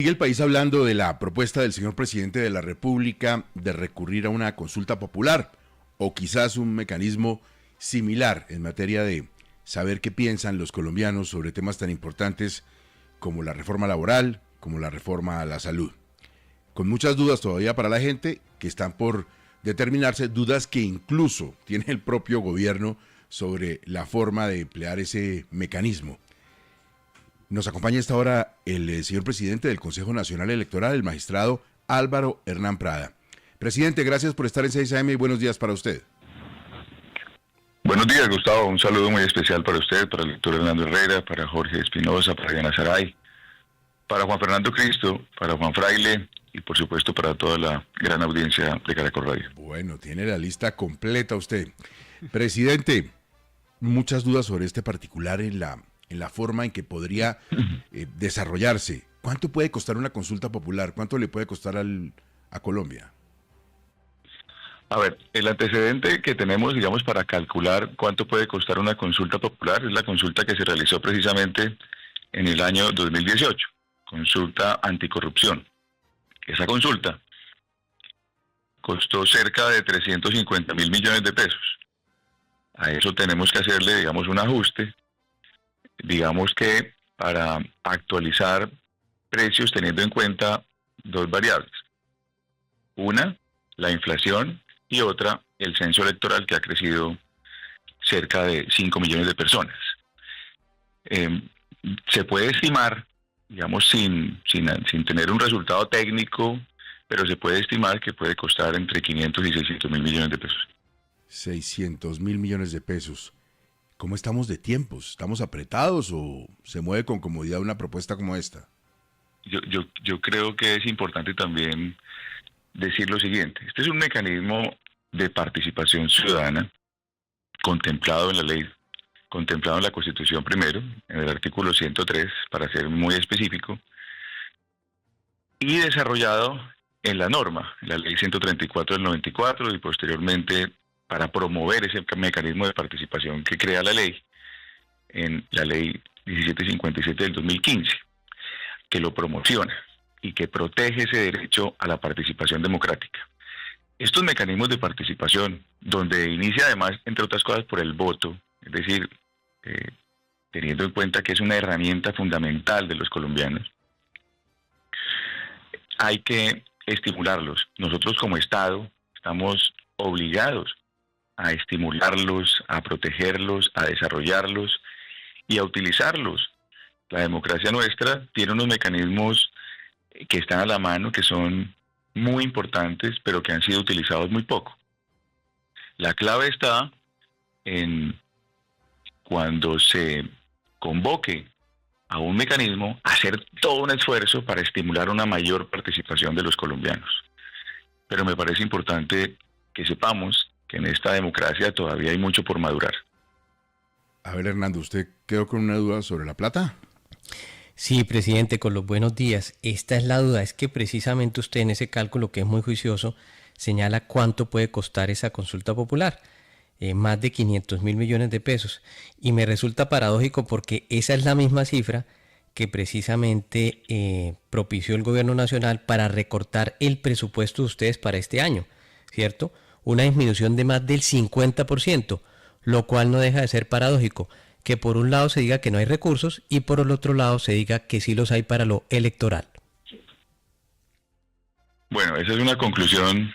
Sigue el país hablando de la propuesta del señor presidente de la República de recurrir a una consulta popular o quizás un mecanismo similar en materia de saber qué piensan los colombianos sobre temas tan importantes como la reforma laboral, como la reforma a la salud. Con muchas dudas todavía para la gente que están por determinarse, dudas que incluso tiene el propio gobierno sobre la forma de emplear ese mecanismo. Nos acompaña a esta hora el señor presidente del Consejo Nacional Electoral, el magistrado Álvaro Hernán Prada. Presidente, gracias por estar en 6 AM y buenos días para usted. Buenos días, Gustavo. Un saludo muy especial para usted, para el doctor Hernando Herrera, para Jorge Espinosa, para Diana Saray, para Juan Fernando Cristo, para Juan Fraile y por supuesto para toda la gran audiencia de Caracol Radio. Bueno, tiene la lista completa usted. Presidente, muchas dudas sobre este particular en la forma en que podría desarrollarse. ¿Cuánto puede costar una consulta popular? ¿Cuánto le puede costar a Colombia? A ver, el antecedente que tenemos, digamos, para calcular cuánto puede costar una consulta popular es la consulta que se realizó precisamente en el año 2018, consulta anticorrupción. Esa consulta costó cerca de 350.000 millones de pesos. A eso tenemos que hacerle, digamos, un ajuste. Digamos que para actualizar precios teniendo en cuenta dos variables. Una, la inflación, y otra, el censo electoral, que ha crecido cerca de 5 millones de personas. Se puede estimar, digamos, sin tener un resultado técnico, pero se puede estimar que puede costar entre 500 y 600.000 millones de pesos. 600.000 millones de pesos. ¿Cómo estamos de tiempos? ¿Estamos apretados o se mueve con comodidad una propuesta como esta? Yo creo que es importante también decir lo siguiente. Este es un mecanismo de participación ciudadana contemplado en la ley, contemplado en la Constitución primero, en el artículo 103, para ser muy específico, y desarrollado en la norma, en la ley 134 del 94, y posteriormente para promover ese mecanismo de participación que crea la ley, en la ley 1757 del 2015, que lo promociona y que protege ese derecho a la participación democrática. Estos mecanismos de participación, donde inicia además, entre otras cosas, por el voto, es decir, teniendo en cuenta que es una herramienta fundamental de los colombianos, hay que estimularlos. Nosotros como Estado estamos obligados a estimularlos, a protegerlos, a desarrollarlos y a utilizarlos. La democracia nuestra tiene unos mecanismos que están a la mano, que son muy importantes, pero que han sido utilizados muy poco. La clave está en cuando se convoque a un mecanismo, hacer todo un esfuerzo para estimular una mayor participación de los colombianos. Pero me parece importante que sepamos que en esta democracia todavía hay mucho por madurar. A ver, Hernando, ¿usted quedó con una duda sobre la plata? Sí, presidente, con los buenos días. Esta es la duda, es que precisamente usted en ese cálculo que es muy juicioso señala cuánto puede costar esa consulta popular, más de 500.000 millones de pesos. Y me resulta paradójico porque esa es la misma cifra que precisamente propició el gobierno nacional para recortar el presupuesto de ustedes para este año, ¿cierto? Una disminución de más del 50%, lo cual no deja de ser paradójico, que por un lado se diga que no hay recursos y por el otro lado se diga que sí los hay para lo electoral. Bueno, esa es una conclusión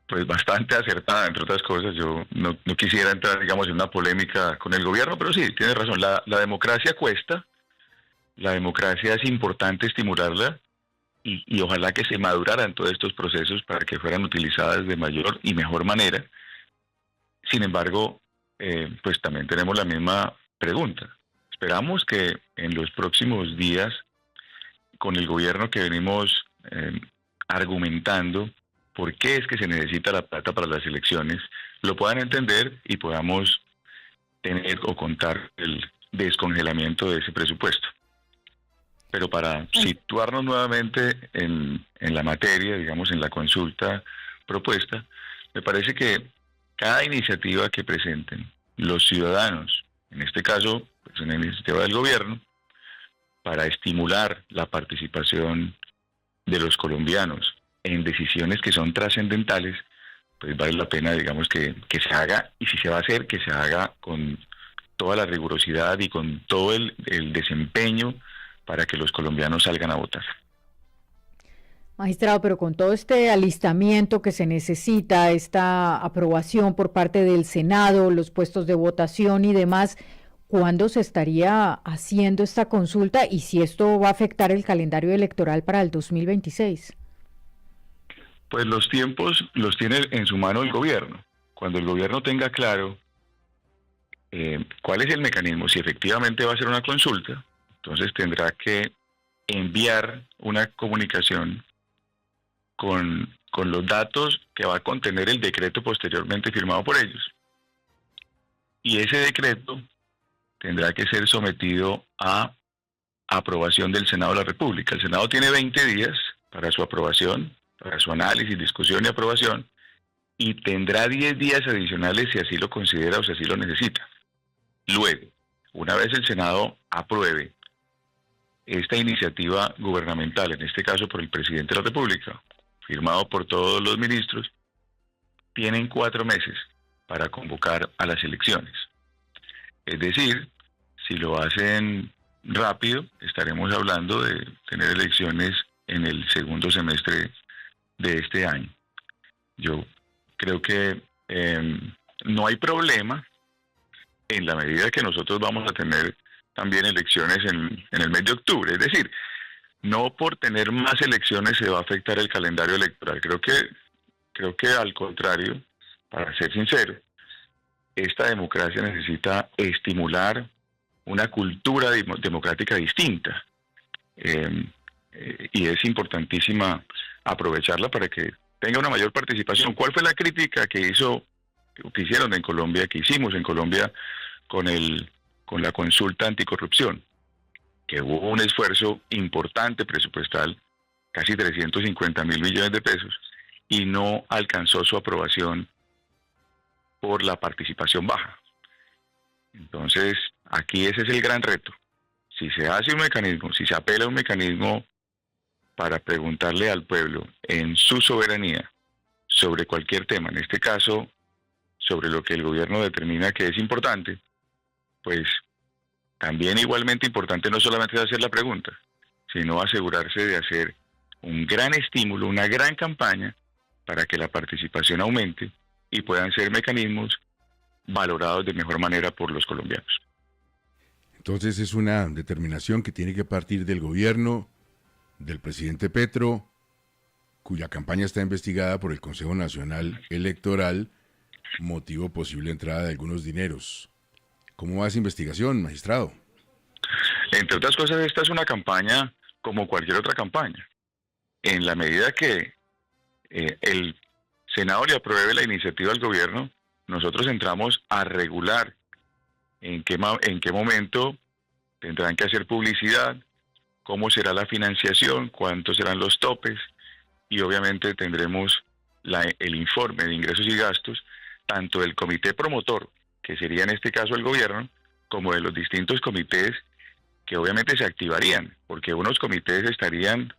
pues bastante acertada, entre otras cosas. Yo no quisiera entrar, digamos, en una polémica con el gobierno, pero sí, tiene razón, la democracia cuesta, la democracia es importante estimularla y ojalá que se maduraran todos estos procesos para que fueran utilizadas de mayor y mejor manera. Sin embargo, pues también tenemos la misma pregunta. Esperamos que en los próximos días, con el gobierno que venimos argumentando por qué es que se necesita la plata para las elecciones, lo puedan entender y podamos tener o contar el descongelamiento de ese presupuesto. Pero para situarnos nuevamente en la materia, digamos, en la consulta propuesta, me parece que cada iniciativa que presenten los ciudadanos, en este caso, pues una iniciativa del gobierno, para estimular la participación de los colombianos en decisiones que son trascendentales, pues vale la pena, digamos, que se haga, y si se va a hacer, que se haga con toda la rigurosidad y con todo el desempeño para que los colombianos salgan a votar. Magistrado, pero con todo este alistamiento que se necesita, esta aprobación por parte del Senado, los puestos de votación y demás, ¿cuándo se estaría haciendo esta consulta y si esto va a afectar el calendario electoral para el 2026? Pues los tiempos los tiene en su mano el gobierno. Cuando el gobierno tenga claro cuál es el mecanismo, si efectivamente va a ser una consulta, entonces tendrá que enviar una comunicación con los datos que va a contener el decreto posteriormente firmado por ellos. Y ese decreto tendrá que ser sometido a aprobación del Senado de la República. El Senado tiene 20 días para su aprobación, para su análisis, discusión y aprobación, y tendrá 10 días adicionales si así lo considera o si así lo necesita. Luego, una vez el Senado apruebe esta iniciativa gubernamental, en este caso por el presidente de la República, firmado por todos los ministros, tienen 4 meses para convocar a las elecciones. Es decir, si lo hacen rápido, estaremos hablando de tener elecciones en el segundo semestre de este año. Yo creo que no hay problema en la medida que nosotros vamos a tener también elecciones en el mes de octubre. Es decir, no por tener más elecciones se va a afectar el calendario electoral. Creo que al contrario, para ser sincero, esta democracia necesita estimular una cultura democrática distinta. Y es importantísima aprovecharla para que tenga una mayor participación. ¿Cuál fue la crítica que hicieron en Colombia, que hicimos en Colombia con la consulta anticorrupción? Que hubo un esfuerzo importante presupuestal, casi 350.000 millones de pesos, y no alcanzó su aprobación por la participación baja. Entonces, aquí ese es el gran reto. Si se hace un mecanismo, si se apela a un mecanismo para preguntarle al pueblo en su soberanía sobre cualquier tema, en este caso sobre lo que el gobierno determina que es importante, pues también igualmente importante no solamente es hacer la pregunta, sino asegurarse de hacer un gran estímulo, una gran campaña para que la participación aumente y puedan ser mecanismos valorados de mejor manera por los colombianos. Entonces es una determinación que tiene que partir del gobierno, del presidente Petro, cuya campaña está investigada por el Consejo Nacional Electoral, motivo posible entrada de algunos dineros. ¿Cómo va esa investigación, magistrado? Entre otras cosas, esta es una campaña como cualquier otra campaña. En la medida que el Senado le apruebe la iniciativa al gobierno, nosotros entramos a regular en qué momento tendrán que hacer publicidad, cómo será la financiación, cuántos serán los topes, y obviamente tendremos el informe de ingresos y gastos, tanto del comité promotor, que sería en este caso el gobierno, como de los distintos comités que obviamente se activarían, porque unos comités estarían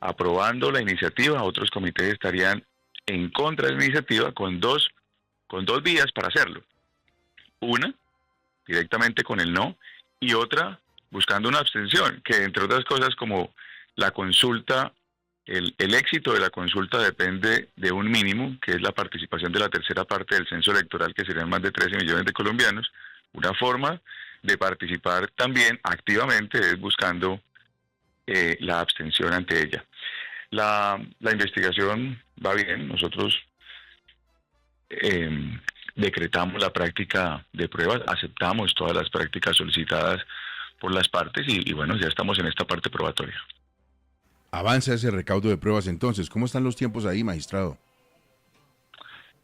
aprobando la iniciativa, otros comités estarían en contra de la iniciativa con dos vías para hacerlo. Una, directamente con el no, y otra, buscando una abstención, que entre otras cosas como la consulta, el éxito de la consulta depende de un mínimo, que es la participación de la tercera parte del censo electoral, que serían más de 13 millones de colombianos. Una forma de participar también activamente es buscando la abstención ante ella. La investigación va bien, nosotros decretamos la práctica de pruebas, aceptamos todas las prácticas solicitadas por las partes y bueno, ya estamos en esta parte probatoria. Avanza ese recaudo de pruebas entonces. ¿Cómo están los tiempos ahí, magistrado?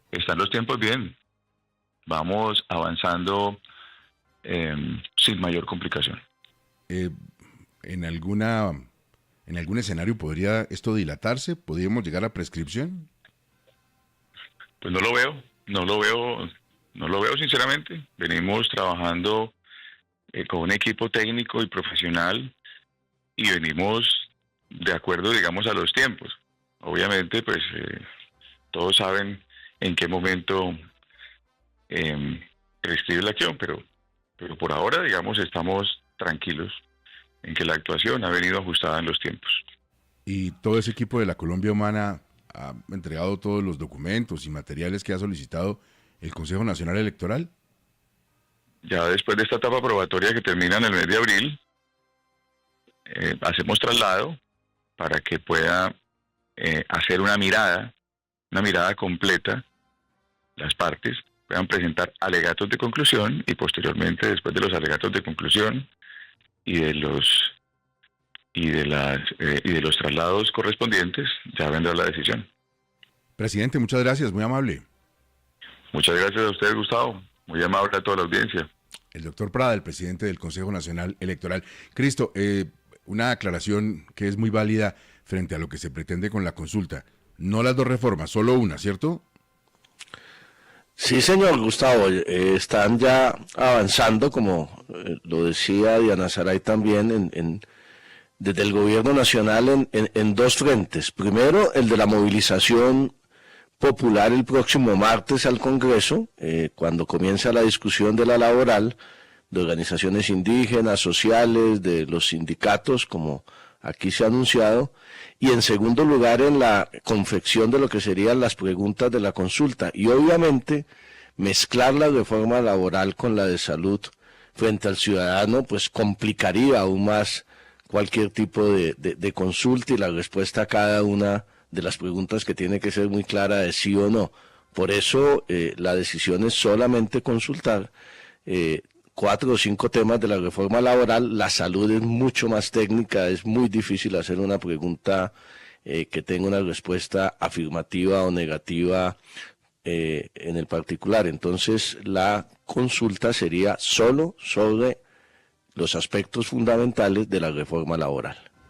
Están los tiempos bien. Vamos avanzando sin mayor complicación. ¿En algún escenario podría esto dilatarse? ¿Podríamos llegar a prescripción? Pues no lo veo sinceramente. Venimos trabajando con un equipo técnico y profesional y venimos de acuerdo, digamos, a los tiempos. Obviamente, pues todos saben en qué momento prescribe la acción, pero por ahora, digamos, estamos tranquilos en que la actuación ha venido ajustada en los tiempos. Y todo ese equipo de la Colombia Humana ha entregado todos los documentos y materiales que ha solicitado el Consejo Nacional Electoral. Ya después de esta etapa probatoria que termina en el mes de abril, hacemos traslado para que pueda hacer una mirada completa, las partes puedan presentar alegatos de conclusión y posteriormente, después de los alegatos de conclusión y de los traslados correspondientes, ya vendrá la decisión. Presidente, muchas gracias, muy amable. Muchas gracias a usted, Gustavo. Muy amable a toda la audiencia. El doctor Prada, el presidente del Consejo Nacional Electoral. Cristo, una aclaración que es muy válida frente a lo que se pretende con la consulta. No las dos reformas, solo una, ¿cierto? Sí, señor Gustavo, están ya avanzando, como lo decía Diana Saray también, desde el gobierno nacional en dos frentes. Primero, el de la movilización popular el próximo martes al Congreso, cuando comienza la discusión de la laboral, de organizaciones indígenas, sociales, de los sindicatos, como aquí se ha anunciado, y en segundo lugar en la confección de lo que serían las preguntas de la consulta, y obviamente mezclar la reforma laboral con la de salud frente al ciudadano, pues complicaría aún más cualquier tipo de consulta y la respuesta a cada una de las preguntas que tiene que ser muy clara de sí o no. Por eso la decisión es solamente consultar 4 o 5 temas de la reforma laboral. La salud es mucho más técnica, es muy difícil hacer una pregunta que tenga una respuesta afirmativa o negativa en el particular. Entonces la consulta sería solo sobre los aspectos fundamentales de la reforma laboral.